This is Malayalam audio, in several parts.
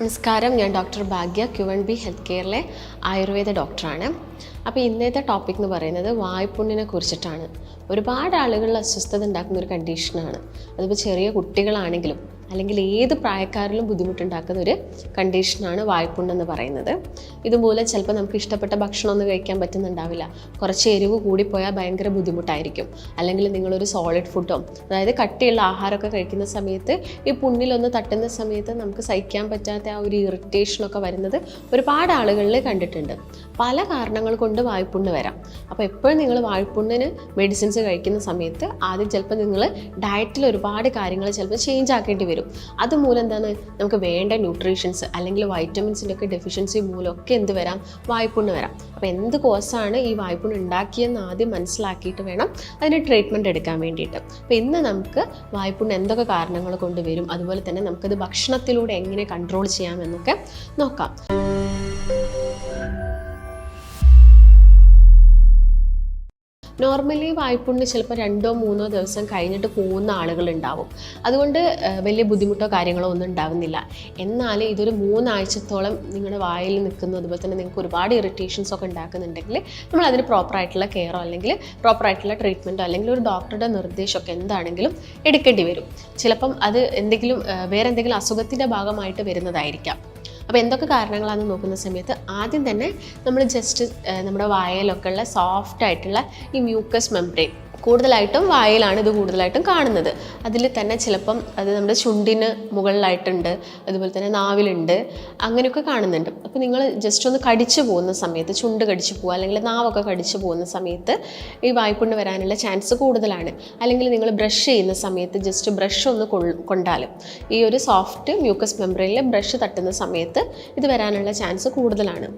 നമസ്കാരം, ഞാൻ ഡോക്ടർ ഭാഗ്യ, Q&B ഹെൽത്ത് കെയറിലെ ആയുർവേദ ഡോക്ടറാണ്. അപ്പോൾ ഇന്നത്തെ ടോപ്പിക് എന്ന് പറയുന്നത് വായ്പുണ്ണിനെ കുറിച്ചിട്ടാണ്. ഒരുപാട് ആളുകളിൽ അസ്വസ്ഥത ഉണ്ടാക്കുന്ന ഒരു കണ്ടീഷനാണ്. അതിപ്പോൾ ചെറിയ കുട്ടികളാണെങ്കിലും അല്ലെങ്കിൽ ഏത് പ്രായക്കാരിലും ബുദ്ധിമുട്ടുണ്ടാക്കുന്ന ഒരു കണ്ടീഷനാണ് വായ്പുണ്ണെന്ന് പറയുന്നത്. ഇതുപോലെ ചിലപ്പോൾ നമുക്ക് ഇഷ്ടപ്പെട്ട ഭക്ഷണമൊന്നും കഴിക്കാൻ പറ്റുന്നുണ്ടാവില്ല, കുറച്ച് എരിവ് കൂടിപ്പോയാൽ ഭയങ്കര ബുദ്ധിമുട്ടായിരിക്കും. അല്ലെങ്കിൽ നിങ്ങളൊരു സോളിഡ് ഫുഡോ, അതായത് കട്ടിയുള്ള ആഹാരമൊക്കെ കഴിക്കുന്ന സമയത്ത് ഈ പുണ്ണിലൊന്ന് തട്ടുന്ന സമയത്ത് നമുക്ക് സഹിക്കാൻ പറ്റാത്ത ആ ഒരു ഇറിറ്റേഷനൊക്കെ വരുന്നത് ഒരുപാട് ആളുകളിൽ കണ്ടിട്ടുണ്ട്. പല കാരണങ്ങൾ കൊണ്ട് വായ്പുണ്ണ് വരാം. അപ്പോൾ എപ്പോഴും നിങ്ങൾ വായ്പുണ്ണിന് മെഡിസിൻസ് കഴിക്കുന്ന സമയത്ത് ആദ്യം ചിലപ്പോൾ നിങ്ങൾ ഡയറ്റിൽ ഒരുപാട് കാര്യങ്ങൾ ചിലപ്പോൾ ചേഞ്ച് ആക്കേണ്ടി വരും. അതുമൂലം എന്താണ്, നമുക്ക് വേണ്ട ന്യൂട്രീഷൻസ് അല്ലെങ്കിൽ വൈറ്റമിൻസിൻ്റെ ഒക്കെ ഡെഫിഷ്യൻസി മൂലമൊക്കെ എന്ത് വരാം, വായ്പുണ്ണ് വരാം. അപ്പോൾ എന്ത് കോസാണ് ഈ വായ്പുണ്ണ് ഉണ്ടാക്കിയെന്ന് ആദ്യം മനസ്സിലാക്കിയിട്ട് വേണം അതിന് ട്രീറ്റ്മെൻറ്റ് എടുക്കാൻ വേണ്ടിയിട്ട്. അപ്പോൾ ഇന്ന് നമുക്ക് വായ്പുണ്ണ് എന്തൊക്കെ കാരണങ്ങൾ കൊണ്ട് വരും, അതുപോലെ തന്നെ നമുക്കത് ഭക്ഷണത്തിലൂടെ എങ്ങനെ കൺട്രോൾ ചെയ്യാമെന്നൊക്കെ നോക്കാം. നോർമലി വായ്പുണ്ണ് ചിലപ്പോൾ 2-3 ദിവസം കഴിഞ്ഞിട്ട് പോകുന്ന ആളുകളുണ്ടാവും. അതുകൊണ്ട് വലിയ ബുദ്ധിമുട്ടോ കാര്യങ്ങളോ ഒന്നും ഉണ്ടാകുന്നില്ല. എന്നാൽ ഇതൊരു 3 ആഴ്ചത്തോളം നിങ്ങളുടെ വായിൽ നിൽക്കുന്നു, അതുപോലെ തന്നെ നിങ്ങൾക്ക് ഒരുപാട് ഇറിറ്റേഷൻസ് ഒക്കെ ഉണ്ടാക്കുന്നുണ്ടെങ്കിൽ നമ്മൾ അതിന് പ്രോപ്പറായിട്ടുള്ള കെയറോ അല്ലെങ്കിൽ പ്രോപ്പറായിട്ടുള്ള ട്രീറ്റ്മെൻറ്റോ അല്ലെങ്കിൽ ഒരു ഡോക്ടറുടെ നിർദ്ദേശമൊക്കെ എന്താണെങ്കിലും എടുക്കേണ്ടി വരും. ചിലപ്പം അത് വേറെ എന്തെങ്കിലും അസുഖത്തിൻ്റെ ഭാഗമായിട്ട് വരുന്നതായിരിക്കാം. അപ്പോൾ എന്തൊക്കെ കാരണങ്ങളാണെന്ന് നോക്കുന്ന സമയത്ത് ആദ്യം തന്നെ നമ്മൾ ജസ്റ്റ് നമ്മുടെ വായയിലൊക്കെ ഉള്ള സോഫ്റ്റ് ആയിട്ടുള്ള ഈ മ്യൂക്കസ് മെംബ്രെയിൻ, കൂടുതലായിട്ടും വായയിലാണ് ഇത് കൂടുതലായിട്ടും കാണുന്നത്. അതിൽ തന്നെ ചിലപ്പം അത് നമ്മുടെ ചുണ്ടിന് മുകളിലായിട്ടുണ്ട്, അതുപോലെ തന്നെ നാവിലുണ്ട്, അങ്ങനെയൊക്കെ കാണുന്നുണ്ട്. അപ്പോൾ നിങ്ങൾ ജസ്റ്റ് ഒന്ന് കടിച്ചു പോകുന്ന സമയത്ത്, ചുണ്ട് കടിച്ചു പോകുക അല്ലെങ്കിൽ നാവൊക്കെ കടിച്ചു പോകുന്ന സമയത്ത് ഈ വായ്പുണ്ണ് വരാനുള്ള ചാൻസ് കൂടുതലാണ്. അല്ലെങ്കിൽ നിങ്ങൾ ബ്രഷ് ചെയ്യുന്ന സമയത്ത് ജസ്റ്റ് ബ്രഷ് ഒന്ന് കൊണ്ടാലും ഈ ഒരു സോഫ്റ്റ് മ്യൂക്കസ് മെംബ്രെയിനിൽ ബ്രഷ് തട്ടുന്ന സമയത്ത് ഇത് വരാനുള്ള ചാൻസ് കൂടുതലാണ്.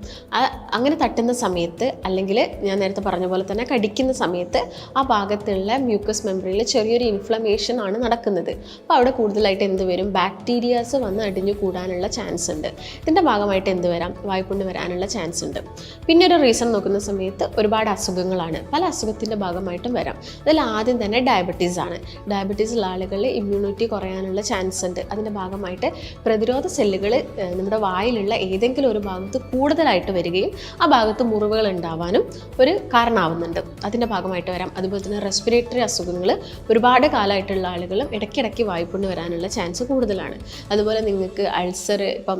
അങ്ങനെ തട്ടുന്ന സമയത്ത് അല്ലെങ്കിൽ ഞാൻ നേരത്തെ പറഞ്ഞ പോലെ തന്നെ കടിക്കുന്ന സമയത്ത് ആ ഭാഗത്തുള്ള മ്യൂക്കസ് മെംബ്രെയിനിൽ ചെറിയൊരു ഇൻഫ്ലമേഷൻ ആണ് നടക്കുന്നത്. അപ്പോൾ അവിടെ കൂടുതലായിട്ട് എന്ത് വരും, ബാക്ടീരിയാസ് വന്ന് അടിഞ്ഞു കൂടാനുള്ള ചാൻസ് ഉണ്ട്. ഇതിൻ്റെ ഭാഗമായിട്ട് എന്ത് വരാം, വായ്പുണ്ണ് വരാനുള്ള ചാൻസ് ഉണ്ട്. പിന്നെ ഒരു റീസൺ നോക്കുന്ന സമയത്ത് ഒരുപാട് അസുഖങ്ങളാണ്, പല അസുഖത്തിൻ്റെ ഭാഗമായിട്ടും വരാം. അതിൽ ആദ്യം തന്നെ ഡയബറ്റീസ് ആണ്. ഡയബറ്റീസ് ഉള്ള ആളുകളിൽ ഇമ്മ്യൂണിറ്റി കുറയാനുള്ള ചാൻസ് ഉണ്ട്. അതിൻ്റെ ഭാഗമായിട്ട് പ്രതിരോധ സെല്ലുകൾ നമ്മുടെ വായിലുള്ള ഏതെങ്കിലും ഒരു ഭാഗത്ത് കൂടുതലായിട്ട് വരികയും ആ ഭാഗത്ത് മുറിവുകൾ ഉണ്ടാവാനും ഒരു കാരണമാവുന്നുണ്ട്. അതിൻ്റെ ഭാഗമായിട്ട് വരാം. അതുപോലെ തന്നെ റെസ്പിറേറ്ററി അസുഖങ്ങൾ ഒരുപാട് കാലമായിട്ടുള്ള ആളുകളും ഇടയ്ക്കിടയ്ക്ക് വായ്പുണ്ണ് വരാനുള്ള ചാൻസ് കൂടുതലാണ്. അതുപോലെ നിങ്ങൾക്ക് അൾസർ, ഇപ്പം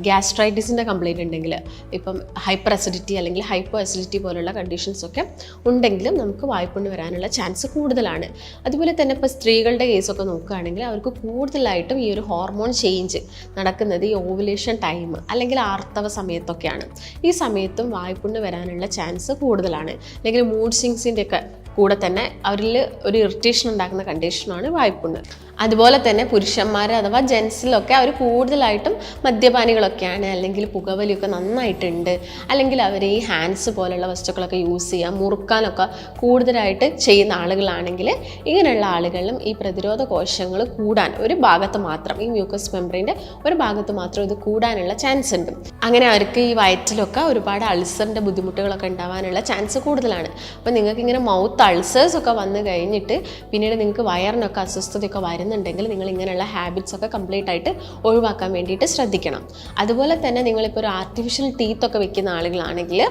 ഗ്യാസ്ട്രൈറ്റിസിൻ്റെ കംപ്ലയിൻറ്റ് ഉണ്ടെങ്കിൽ, ഇപ്പം ഹൈപ്പർ അസിഡിറ്റി അല്ലെങ്കിൽ ഹൈപ്പോ അസിഡിറ്റി പോലുള്ള കണ്ടീഷൻസൊക്കെ ഉണ്ടെങ്കിലും നമുക്ക് വായ്പുണ്ണ് വരാനുള്ള ചാൻസ് കൂടുതലാണ്. അതുപോലെ തന്നെ ഇപ്പോൾ സ്ത്രീകളുടെ കേസൊക്കെ നോക്കുകയാണെങ്കിൽ അവർക്ക് കൂടുതലായിട്ടും ഈ ഒരു ഹോർമോൺ ചേഞ്ച് നടക്കുന്നത് ഈ ഓവുലേഷൻ ടൈം അല്ലെങ്കിൽ ആർത്തവ സമയത്തൊക്കെയാണ്. ഈ സമയത്തും വായ്പുണ്ണ് വരാനുള്ള ചാൻസ് കൂടുതലാണ്. അല്ലെങ്കിൽ മൂഡ് സ്വിങ്സിൻ്റെ ഒക്കെ കൂടെ തന്നെ അവരിൽ ഒരു ഇറിറ്റേഷൻ ഉണ്ടാക്കുന്ന കണ്ടീഷനാണ് വായ്പുണ്ണ്. അതുപോലെ തന്നെ പുരുഷന്മാർ അഥവാ ജെൻസിലൊക്കെ അവർ കൂടുതലായിട്ടും മദ്യപാനികളൊക്കെയാണ്, അല്ലെങ്കിൽ പുകവലിയൊക്കെ നന്നായിട്ടുണ്ട്, അല്ലെങ്കിൽ അവർ ഈ ഹാൻഡ്സ് പോലുള്ള വസ്തുക്കളൊക്കെ യൂസ് ചെയ്യുക, മുറുക്കാനൊക്കെ കൂടുതലായിട്ട് ചെയ്യുന്ന ആളുകളാണെങ്കിൽ ഇങ്ങനെയുള്ള ആളുകളിലും ഈ പ്രതിരോധ കോശങ്ങൾ കൂടാൻ ഒരു ഭാഗത്ത് മാത്രം, ഈ മ്യൂക്കസ് മെംബ്രെയിൻ്റെ ഒരു ഭാഗത്ത് മാത്രം ഇത് കൂടാനുള്ള ചാൻസ് ഉണ്ട്. അങ്ങനെ അവർക്ക് ഈ വയറ്റിലൊക്കെ ഒരുപാട് അൾസറിൻ്റെ ബുദ്ധിമുട്ടുകളൊക്കെ ഉണ്ടാവാനുള്ള ചാൻസ് കൂടുതലാണ്. അപ്പോൾ നിങ്ങൾക്ക് ഇങ്ങനെ മൗത്ത് അൾസേഴ്സ് ഒക്കെ വന്നു കഴിഞ്ഞിട്ട് പിന്നീട് നിങ്ങൾക്ക് വയറിനൊക്കെ അസ്വസ്ഥതയൊക്കെ വരുന്നുണ്ടെങ്കിൽ നിങ്ങൾ ഇങ്ങനെയുള്ള ഹാബിറ്റ്സ് ഒക്കെ കംപ്ലീറ്റ് ആയിട്ട് ഒഴിവാക്കാൻ വേണ്ടിയിട്ട് ശ്രദ്ധിക്കണം. അതുപോലെ തന്നെ നിങ്ങളിപ്പോൾ ഒരു ആർട്ടിഫിഷ്യൽ ടീത്ത് ഒക്കെ വെക്കുന്ന ആളുകളാണെങ്കിൽ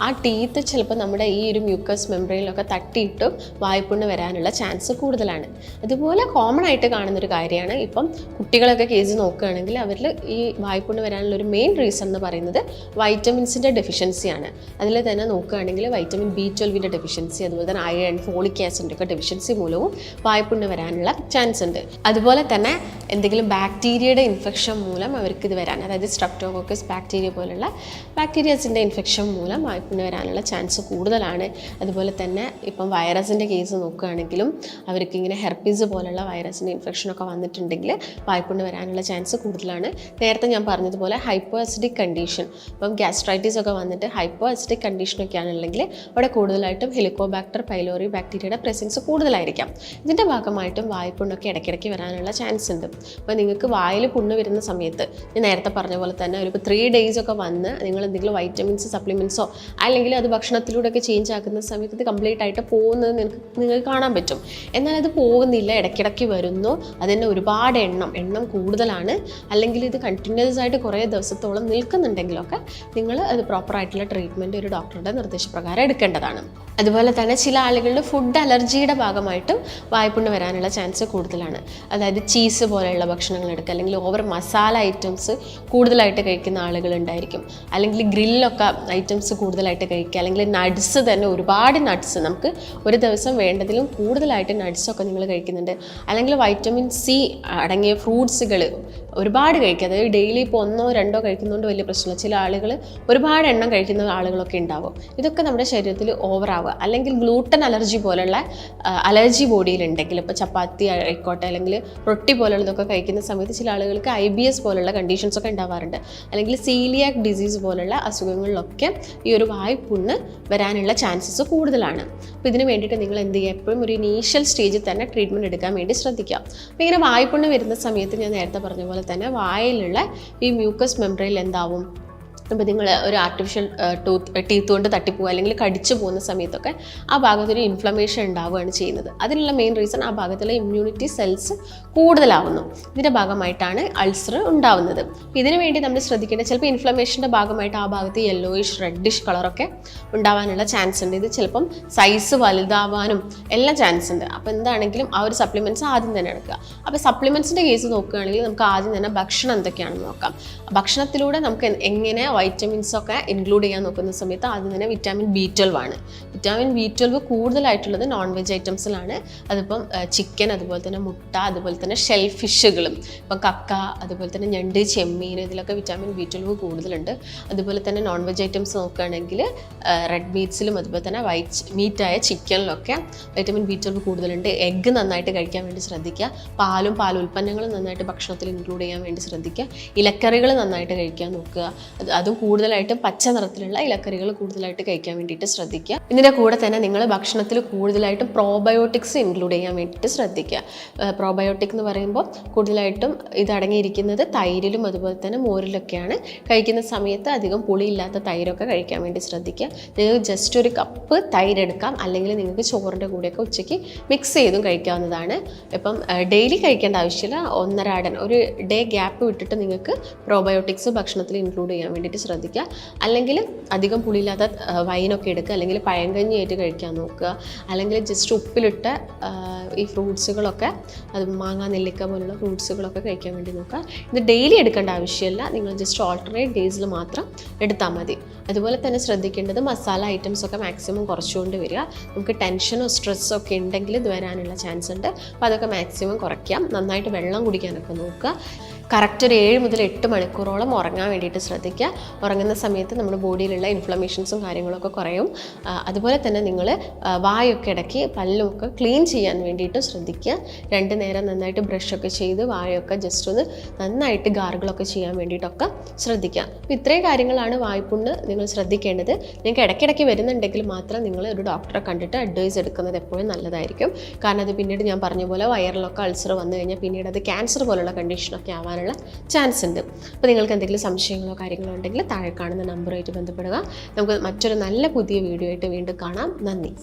ആ ടീത്ത് ചിലപ്പോൾ നമ്മുടെ ഈ ഒരു മ്യൂക്കസ് മെംബ്രെയിനിലൊക്കെ തട്ടിയിട്ടും വായ്പുണ്ണ് വരാനുള്ള ചാൻസ് കൂടുതലാണ്. അതുപോലെ കോമൺ ആയിട്ട് കാണുന്നൊരു കാര്യമാണ്, ഇപ്പം കുട്ടികളൊക്കെ കേസ് നോക്കുകയാണെങ്കിൽ അവരിൽ ഈ വായ്പുണ്ണ് വരാനുള്ള ഒരു മെയിൻ റീസൺ എന്ന് പറയുന്നത് വൈറ്റമിൻസിൻ്റെ ഡെഫിഷ്യൻസിയാണ്. അതിൽ തന്നെ നോക്കുകയാണെങ്കിൽ വൈറ്റമിൻ B12 ഡെഫിഷ്യൻസി, അതുപോലെ തന്നെ അയൺ, ഫോളിക് ആസിഡിൻ്റെ ഒക്കെ ഡെഫിഷ്യൻസി മൂലവും വായ്പുണ്ണ് വരാനുള്ള ചാൻസ് ഉണ്ട്. അതുപോലെ തന്നെ എന്തെങ്കിലും ബാക്ടീരിയയുടെ ഇൻഫെക്ഷൻ മൂലം അവർക്ക് ഇത് വരാൻ, അതായത് സ്ട്രെപ്റ്റോകോക്കസ് ബാക്ടീരിയ പോലുള്ള ബാക്ടീരിയസിൻ്റെ ഇൻഫെക്ഷൻ മൂലം വായ്പുണ്ണ് വരാനുള്ള ചാൻസ് കൂടുതലാണ്. അതുപോലെ തന്നെ ഇപ്പം വൈറസിൻ്റെ കേസ് നോക്കുകയാണെങ്കിലും അവർക്ക് ഇങ്ങനെ ഹെർപ്പീസ് പോലുള്ള വൈറസിൻ്റെ ഇൻഫെക്ഷനൊക്കെ വന്നിട്ടുണ്ടെങ്കിൽ വായ്പുണ്ണ് വരാനുള്ള ചാൻസ് കൂടുതലാണ്. നേരത്തെ ഞാൻ പറഞ്ഞതുപോലെ ഹൈപ്പോ അസിഡിക് കണ്ടീഷൻ, ഇപ്പം ഗ്യാസ്ട്രൈറ്റിസ് ഒക്കെ വന്നിട്ട് ഹൈപ്പോ അസിഡിക് കണ്ടീഷനൊക്കെ ആണെന്നുണ്ടെങ്കിൽ അവിടെ കൂടുതലായിട്ടും ഹെലിക്കോബാക്ടർ പൈലോറി ബാക്ടീരിയയുടെ പ്രസൻസ് കൂടുതലായിരിക്കാം. ഇതിൻ്റെ ഭാഗമായിട്ടും വായ്പുണ്ണൊക്കെ ഇടയ്ക്കിടയ്ക്ക് വരാനുള്ള ചാൻസ് ഉണ്ട്. അപ്പോൾ നിങ്ങൾക്ക് വായിൽ പുണ്ണ് വരുന്ന സമയത്ത് ഞാൻ നേരത്തെ പറഞ്ഞ പോലെ തന്നെ ഒരു 3 days ഒക്കെ വന്ന് നിങ്ങൾ എന്തെങ്കിലും വൈറ്റമിൻസ് സപ്ലിമെൻറ്റ്സോ അല്ലെങ്കിൽ അത് ഭക്ഷണത്തിലൂടെയൊക്കെ ചേഞ്ച് ആക്കുന്ന സമയത്ത് ഇത് കംപ്ലീറ്റ് ആയിട്ട് പോകുന്നത് നിങ്ങൾക്ക് കാണാൻ പറ്റും. എന്നാൽ അത് പോകുന്നില്ല, ഇടയ്ക്കിടയ്ക്ക് വരുന്നു, അതിന് ഒരുപാട് എണ്ണം കൂടുതലാണ്, അല്ലെങ്കിൽ ഇത് കണ്ടിന്യൂസ് ആയിട്ട് കുറേ ദിവസത്തോളം നിൽക്കുന്നുണ്ടെങ്കിലൊക്കെ നിങ്ങൾ അത് പ്രോപ്പറായിട്ടുള്ള ട്രീറ്റ്മെൻറ്റ് ഒരു ഡോക്ടറുടെ നിർദ്ദേശപ്രകാരം എടുക്കേണ്ടതാണ്. അതുപോലെ തന്നെ ചില ആളുകളുടെ ഫുഡ് അലർജിയുടെ ഭാഗമായിട്ടും വായ്പുണ്ണ് വരാനുള്ള ചാൻസ് കൂടുതലാണ്. അതായത് ചീസ് പോലെയുള്ള ഭക്ഷണങ്ങൾ എടുക്കുക, അല്ലെങ്കിൽ ഓവർ മസാല ഐറ്റംസ് കൂടുതലായിട്ട് കഴിക്കുന്ന ആളുകളുണ്ടായിരിക്കും, അല്ലെങ്കിൽ ഗ്രില്ലൊക്കെ ഐറ്റംസ് കൂടുതലായിട്ട് കഴിക്കുക, അല്ലെങ്കിൽ നട്ട്സ് തന്നെ ഒരുപാട് നട്ട്സ്, നമുക്ക് ഒരു ദിവസം വേണ്ടതിലും കൂടുതലായിട്ട് നട്ട്സൊക്കെ നിങ്ങൾ കഴിക്കുന്നുണ്ട്, അല്ലെങ്കിൽ വൈറ്റമിൻ സി അടങ്ങിയ ഫ്രൂട്ട്സുകൾ ഒരുപാട് കഴിക്കുക. അതായത് ഡെയിലി ഇപ്പോൾ 1 or 2 കഴിക്കുന്നതുകൊണ്ട് വലിയ പ്രശ്നമില്ല. ചില ആളുകൾ ഒരുപാട് എണ്ണം കഴിക്കുന്ന ആളുകളൊക്കെ ഉണ്ടാവും. ഇതൊക്കെ നമ്മുടെ ശരീരത്തിൽ ഓവറാവുക, അല്ലെങ്കിൽ ഗ്ലൂട്ടൻ അലർജി പോലുള്ള അലർജി ബോഡിയിലുണ്ടെങ്കിൽ, ഇപ്പോൾ ചപ്പാത്തി ആയിക്കോട്ടെ അല്ലെങ്കിൽ റൊട്ടി പോലുള്ളതൊക്കെ കഴിക്കുന്ന സമയത്ത് ചില ആളുകൾക്ക് IBS പോലുള്ള കണ്ടീഷൻസ് ഒക്കെ ഉണ്ടാവാറുണ്ട്, അല്ലെങ്കിൽ സീലിയാക് ഡിസീസ് പോലുള്ള അസുഖങ്ങളിലൊക്കെ ഈ ഒരു വായ്പുണ്ണ് വരാനുള്ള ചാൻസസ് കൂടുതലാണ്. അപ്പോൾ ഇതിന് വേണ്ടിയിട്ട് നിങ്ങൾ എന്ത് ചെയ്യുക, എപ്പോഴും ഒരു ഇനീഷ്യൽ സ്റ്റേജിൽ തന്നെ ട്രീറ്റ്മെൻറ്റ് എടുക്കാൻ വേണ്ടി ശ്രദ്ധിക്കുക. അപ്പോൾ ഇങ്ങനെ വായ്പുണ്ണ് വരുന്ന സമയത്ത് ഞാൻ നേരത്തെ പറഞ്ഞ പോലെ തന്നെ വായിലുള്ള ഈ മ്യൂക്കസ് മെംബ്രെയിൽ എന്താവും, അപ്പോൾ നിങ്ങൾ ഒരു ആർട്ടിഫിഷ്യൽ ടീത്ത് കൊണ്ട് തട്ടിപ്പോവുക അല്ലെങ്കിൽ കടിച്ചു പോകുന്ന സമയത്തൊക്കെ ആ ഭാഗത്തൊരു ഇൻഫ്ലമേഷൻ ഉണ്ടാവുകയാണ് ചെയ്യുന്നത്. അതിനുള്ള മെയിൻ റീസൺ ആ ഭാഗത്തുള്ള ഇമ്മ്യൂണിറ്റി സെൽസ് കൂടുതലാവുന്നു. ഇതിൻ്റെ ഭാഗമായിട്ടാണ് അൾസർ ഉണ്ടാവുന്നത്. ഇതിനു വേണ്ടി നമ്മൾ ശ്രദ്ധിക്കേണ്ടത്, ചിലപ്പോൾ ഇൻഫ്ലമേഷൻ്റെ ഭാഗമായിട്ട് ആ ഭാഗത്ത് യെല്ലോയിഷ് റെഡിഷ് കളറൊക്കെ ഉണ്ടാവാനുള്ള ചാൻസ് ഉണ്ട്. ഇത് ചിലപ്പം സൈസ് വലുതാവാനും എല്ലാം ചാൻസ് ഉണ്ട്. അപ്പോൾ എന്താണെങ്കിലും ആ ഒരു സപ്ലിമെൻറ്റ്സ് ആദ്യം തന്നെ എടുക്കുക. അപ്പോൾ സപ്ലിമെൻറ്റ്സിൻ്റെ കേസ് നോക്കുകയാണെങ്കിൽ നമുക്ക് ആദ്യം തന്നെ ഭക്ഷണം എന്തൊക്കെയാണെന്ന് നോക്കാം. ഭക്ഷണത്തിലൂടെ നമുക്ക് എങ്ങനെ വൈറ്റമിൻസ് ഒക്കെ ഇൻക്ലൂഡ് ചെയ്യാൻ നോക്കുന്ന സമയത്ത് ആദ്യം തന്നെ വിറ്റാമിൻ B12 ആണ്. വിറ്റാമിൻ B12 കൂടുതലായിട്ടുള്ളത് നോൺ വെജ് ഐറ്റംസിലാണ്. അതിപ്പം ചിക്കൻ, അതുപോലെ തന്നെ മുട്ട, അതുപോലെ തന്നെ ഷെൽ ഫിഷുകളും, ഇപ്പം കക്ക, അതുപോലെ തന്നെ ഞണ്ട്, ചെമ്മീൻ, ഇതിലൊക്കെ വിറ്റാമിൻ B12 കൂടുതലുണ്ട്. അതുപോലെ തന്നെ നോൺ വെജ് ഐറ്റംസ് നോക്കുകയാണെങ്കിൽ റെഡ് മീറ്റ്സിലും അതുപോലെ തന്നെ വൈറ്റ് മീറ്റായ ചിക്കനിലൊക്കെ വിറ്റാമിൻ B12 കൂടുതലുണ്ട്. എഗ്ഗ് നന്നായിട്ട് കഴിക്കാൻ വേണ്ടി ശ്രദ്ധിക്കുക. പാലുൽപ്പന്നങ്ങളും നന്നായിട്ട് ഭക്ഷണത്തിൽ ഇൻക്ലൂഡ് ചെയ്യാൻ വേണ്ടി ശ്രദ്ധിക്കുക. ഇലക്കറികൾ നന്നായിട്ട് കഴിക്കാൻ നോക്കുക. അതും കൂടുതലായിട്ടും പച്ച നിറത്തിലുള്ള ഇലക്കറികൾ കൂടുതലായിട്ട് കഴിക്കാൻ വേണ്ടിയിട്ട് ശ്രദ്ധിക്കുക. ഇതിൻ്റെ കൂടെ തന്നെ നിങ്ങൾ ഭക്ഷണത്തിൽ കൂടുതലായിട്ടും പ്രോബയോട്ടിക്സ് ഇൻക്ലൂഡ് ചെയ്യാൻ വേണ്ടിയിട്ട് ശ്രദ്ധിക്കുക. പ്രോബയോട്ടിക് എന്ന് പറയുമ്പോൾ കൂടുതലായിട്ടും ഇത് അടങ്ങിയിരിക്കുന്നത് തൈരിലും അതുപോലെ തന്നെ മോരിലൊക്കെയാണ്. കഴിക്കുന്ന സമയത്ത് അധികം പുളിയില്ലാത്ത തൈരൊക്കെ കഴിക്കാൻ വേണ്ടി ശ്രദ്ധിക്കുക. നിങ്ങൾക്ക് ജസ്റ്റ് ഒരു കപ്പ് തൈര് എടുക്കാം, അല്ലെങ്കിൽ നിങ്ങൾക്ക് ചോറിൻ്റെ കൂടെയൊക്കെ ഉച്ചയ്ക്ക് മിക്സ് ചെയ്തും കഴിക്കാവുന്നതാണ്. ഇപ്പം ഡെയിലി കഴിക്കേണ്ട ആവശ്യമില്ല, 1.5 ഒരു ഡേ ഗ്യാപ്പ് വിട്ടിട്ട് നിങ്ങൾക്ക് പ്രോബയോട്ടിക്സ് ഭക്ഷണത്തിൽ ഇൻക്ലൂഡ് ചെയ്യാൻ വേണ്ടിയിട്ട് ശ്രദ്ധിക്കുക. അല്ലെങ്കിൽ അധികം പുളിയില്ലാത്ത വൈനൊക്കെ എടുക്കുക, അല്ലെങ്കിൽ പഴങ്കഞ്ഞിയായിട്ട് കഴിക്കാൻ നോക്കുക, അല്ലെങ്കിൽ ജസ്റ്റ് ഉപ്പിലിട്ട ഈ ഫ്രൂട്ട്സുകളൊക്കെ, അത് മാങ്ങ, നെല്ലിക്ക പോലുള്ള ഫ്രൂട്ട്സുകളൊക്കെ കഴിക്കാൻ വേണ്ടി നോക്കുക. ഇത് ഡെയിലി എടുക്കേണ്ട ആവശ്യമില്ല, നിങ്ങൾ ജസ്റ്റ് ഓൾട്ടർനേറ്റ് ഡേയ്സിൽ മാത്രം എടുത്താൽ മതി. അതുപോലെ തന്നെ ശ്രദ്ധിക്കേണ്ടത് മസാല ഐറ്റംസ് ഒക്കെ മാക്സിമം കുറച്ചുകൊണ്ട് വരിക. നമുക്ക് ടെൻഷനോ സ്ട്രെസ്സോ ഒക്കെ ഉണ്ടെങ്കിൽ ഇത് വരാനുള്ള ചാൻസ് ഉണ്ട്. അപ്പോൾ അതൊക്കെ മാക്സിമം കുറയ്ക്കാം. നന്നായിട്ട് വെള്ളം കുടിക്കാനൊക്കെ നോക്കുക. കറക്റ്റ് ഒരു 7 മുതൽ 8 മണിക്കൂറോളം ഉറങ്ങാൻ വേണ്ടിയിട്ട് ശ്രദ്ധിക്കുക. ഉറങ്ങുന്ന സമയത്ത് നമ്മുടെ ബോഡിയിലുള്ള ഇൻഫ്ലമേഷൻസും കാര്യങ്ങളൊക്കെ കുറയും. അതുപോലെ തന്നെ നിങ്ങൾ വായൊക്കെ ഇടയ്ക്ക് പല്ലുമൊക്കെ ക്ലീൻ ചെയ്യാൻ വേണ്ടിയിട്ട് ശ്രദ്ധിക്കുക. 2 നേരം നന്നായിട്ട് ബ്രഷൊക്കെ ചെയ്ത് വായൊക്കെ ജസ്റ്റ് ഒന്ന് നന്നായിട്ട് ഗാർഗിളൊക്കെ ചെയ്യാൻ വേണ്ടിയിട്ടൊക്കെ ശ്രദ്ധിക്കുക. അപ്പോൾ ഇത്രയും കാര്യങ്ങളാണ് വായ്പുണ്ണ് നിങ്ങൾ ശ്രദ്ധിക്കേണ്ടത്. നിങ്ങൾക്ക് ഇടയ്ക്കിടയ്ക്ക് വരുന്നുണ്ടെങ്കിൽ മാത്രം നിങ്ങൾ ഒരു ഡോക്ടറെ കണ്ടിട്ട് അഡ്വൈസ് എടുക്കുന്നത് എപ്പോഴും നല്ലതായിരിക്കും. കാരണം അത് പിന്നീട് ഞാൻ പറഞ്ഞ പോലെ വയറിലൊക്കെ അൾസർ വന്നു കഴിഞ്ഞാൽ പിന്നീട് അത് ക്യാൻസർ പോലുള്ള കണ്ടീഷനൊക്കെ ആവാൻ ചാൻസ് ഉണ്ട്. അപ്പോൾ നിങ്ങൾക്ക് എന്തെങ്കിലും സംശയങ്ങളോ കാര്യങ്ങളോ ഉണ്ടെങ്കിൽ താഴെ കാണുന്ന നമ്പറുമായിട്ട് ബന്ധപ്പെടുക. നമുക്ക് മറ്റൊരു നല്ല പുതിയ വീഡിയോ ആയിട്ട് വീണ്ടും കാണാം. നന്ദി.